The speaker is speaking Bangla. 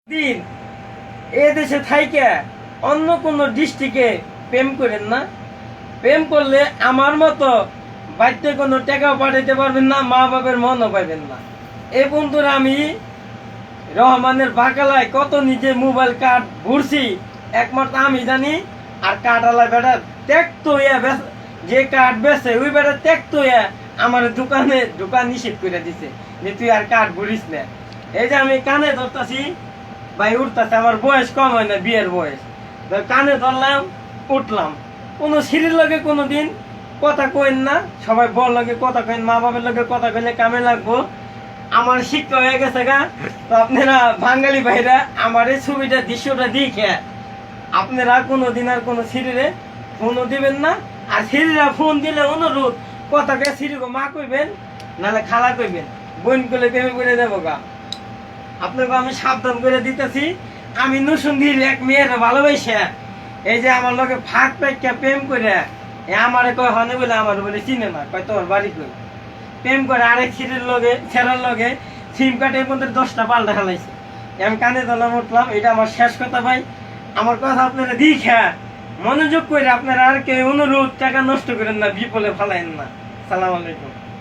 দিন এ দেশে থাইকে অন্য কোনো ডিস্ট্রিক্টে প্রেম করেন না। প্রেম করলে আমার মতো বাড়িতে কোনো টাকাও পাঠাইতে পারবেন না, মা বাবার মনও পাইবেন না। এই বন্ধুরা আমি রহমানের বাকালায় কত নিজে মোবাইল কার্ড ঘুরছি, একমাত্র আমি জানি। আর কার্ডওয়ালা বেটা ত্যাক্ত যে কার্ড বেছে ওই বেটা ত্যাক্ত আমার দোকান নিষেধ করে দিছে যে তুই আর কার্ড ঘুরিস না। এই যে আমি কানে ধরতাছি ভাই, উঠতেছে, আমার বয়স কম হয় না, বিয়ের বয়স। কানে ধরলাম, উঠলাম। কোনো সিঁড়ির লগে কোনোদিন কথা কইন না, সবাই বল লগে কথা কইন, মা বাবার লগে কথা কইলে কামে লাগবো। আমার শিক্ষা হয়ে গেছে গা। তো আপনারা বাঙালি ভাইরা আমার এই ছবিটা দৃশ্যটা দেখে আপনারা কোনোদিন আর কোনো সিঁড়িরে ফোনও দিবেন না। আর সিঁড়িরা ফোন দিলে অনুরোধ কথাকে সিঁড়িকে মা কইবেন, নাহলে খালা কইবেন, বোন করলে প্রেমে করে দেবো গা। আপনাকে আমি সাবধান করে দিতেছি। আমি নুসুন্দির এক মেয়ের ভালোবাসে এই যে আমার লোকে ফাঁক পাইকা প্রেম করে আমারে কয় হনে বলে আমার বলে চিনে না, কয় তোর বাড়ি কই। প্রেম করে আরেক ছেড়ার লগে সিম কার্ডের মধ্যে 10টা পাল্টা খেলাইছে। আমি কানে দলাম, উঠলাম। এটা আমার শেষ কথা ভাই। আমার কথা আপনারা দীক্ষা মনোযোগ করে আপনারা আর কেউ অনুরোধ টাকা নষ্ট করেন না, বিপলে ফালাইন না। সালাম আলাইকুম।